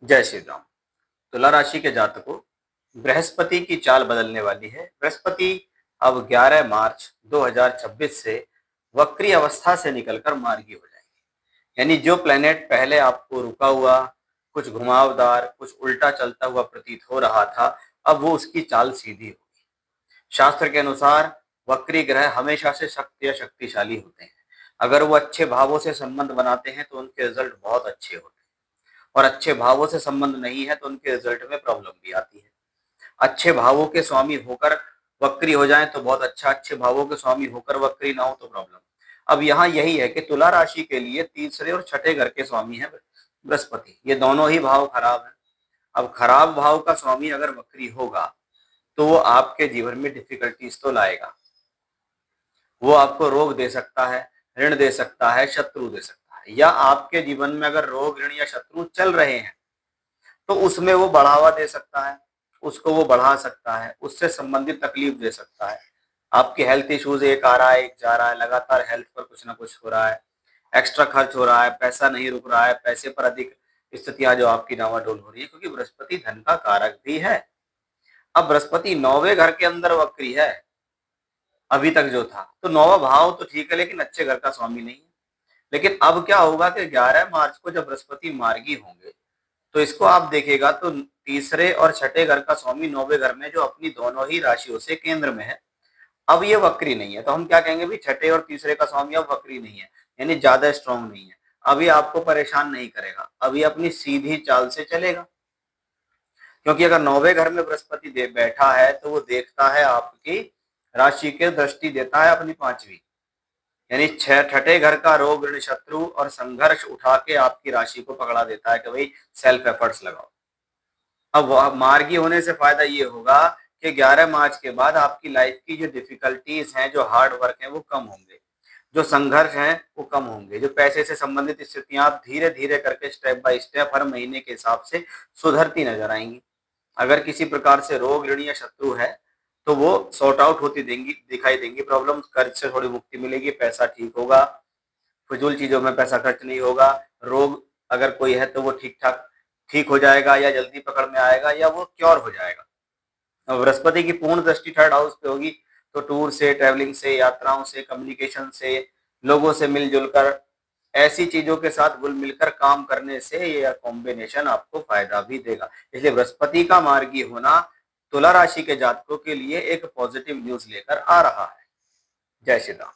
जय श्री राम। तुला राशि के जातकों, बृहस्पति की चाल बदलने वाली है। बृहस्पति अब 11 मार्च 2026 से वक्री अवस्था से निकलकर मार्गी हो जाएंगे। यानी जो प्लेनेट पहले आपको रुका हुआ, कुछ घुमावदार, कुछ उल्टा चलता हुआ प्रतीत हो रहा था, अब वो उसकी चाल सीधी होगी। शास्त्र के अनुसार वक्री ग्रह हमेशा से शक्ति या शक्तिशाली होते हैं। अगर वो अच्छे भावों से संबंध बनाते हैं तो उनके रिजल्ट बहुत अच्छे होते हैं, और अच्छे भावों से संबंध नहीं है तो उनके रिजल्ट में प्रॉब्लम भी आती है। अच्छे भावों के स्वामी होकर वक्री हो जाएं तो बहुत अच्छा, अच्छे भावों के स्वामी होकर वक्री ना हो तो प्रॉब्लम। अब यहाँ यही है कि तुला राशि के लिए तीसरे और छठे घर के स्वामी है बृहस्पति, ये दोनों ही भाव खराब है। अब खराब भाव का स्वामी अगर वक्री होगा तो वो आपके जीवन में डिफिकल्टीज तो लाएगा। वो आपको रोग दे सकता है, ऋण दे सकता है, शत्रु दे सकता है, या आपके जीवन में अगर रोग, ऋण या शत्रु चल रहे हैं तो उसमें वो बढ़ावा दे सकता है, उसको वो बढ़ा सकता है, उससे संबंधित तकलीफ दे सकता है। आपकी हेल्थ इश्यूज एक आ रहा है, एक जा रहा है, लगातार हेल्थ पर कुछ ना कुछ हो रहा है, एक्स्ट्रा खर्च हो रहा है, पैसा नहीं रुक रहा है, पैसे पर अधिक स्थितियां जो आपकी डावाडोल हो रही है, क्योंकि बृहस्पति धन का कारक भी है। अब बृहस्पति 9वें घर के अंदर वक्री है अभी तक जो था, तो 9वां भाव तो ठीक है लेकिन अच्छे घर का स्वामी नहीं है। लेकिन अब क्या होगा कि 11 मार्च को जब बृहस्पति मार्गी होंगे तो इसको आप देखिएगा तो तीसरे और छठे घर का स्वामी 9वें घर में, जो अपनी दोनों ही राशियों से केंद्र में है, अब ये वक्री नहीं है। तो हम क्या कहेंगे भी, छठे और तीसरे का स्वामी अब वक्री नहीं है, यानी ज्यादा स्ट्रांग नहीं है। अभी आपको परेशान नहीं करेगा, अभी अपनी सीधी चाल से चलेगा। क्योंकि अगर 9वें घर में बृहस्पति बैठा है तो वो देखता है आपकी राशि के, दृष्टि देता है अपनी 5वीं, यानी छठे घर का रोग, ऋण, शत्रु और संघर्ष उठा के आपकी राशि को पकड़ा देता है कि भाई सेल्फ एफर्ट्स लगाओ। अब मार्गी होने से फायदा ये होगा कि 11 मार्च के बाद आपकी लाइफ की जो डिफिकल्टीज हैं, जो हार्ड वर्क है, वो कम होंगे, जो संघर्ष हैं वो कम होंगे, जो पैसे से संबंधित स्थितियां आप धीरे धीरे करके स्टेप बाय स्टेप हर महीने के हिसाब से सुधरती नजर आएंगी। अगर किसी प्रकार से रोग, ऋण या शत्रु है तो वो सॉर्ट आउट होती देंगी, दिखाई देंगी प्रॉब्लम, कर्ज से थोड़ी मुक्ति मिलेगी, पैसा ठीक होगा, फिजूल चीजों में पैसा खर्च नहीं होगा। रोग अगर कोई है तो वो ठीक ठाक ठीक हो जाएगा, या जल्दी पकड़ में आएगा, या वो क्योर हो जाएगा। अब बृहस्पति की पूर्ण दृष्टि 3rd हाउस पे होगी तो टूर से, ट्रैवलिंग से, यात्राओं से, कम्युनिकेशन से, लोगों से मिलजुल कर, ऐसी चीजों के साथ घुल मिलकर काम करने से ये कॉम्बिनेशन आपको फायदा भी देगा। इसलिए बृहस्पति का मार्गी होना तुला राशि के जातकों के लिए एक पॉजिटिव न्यूज लेकर आ रहा है। जय श्री राम।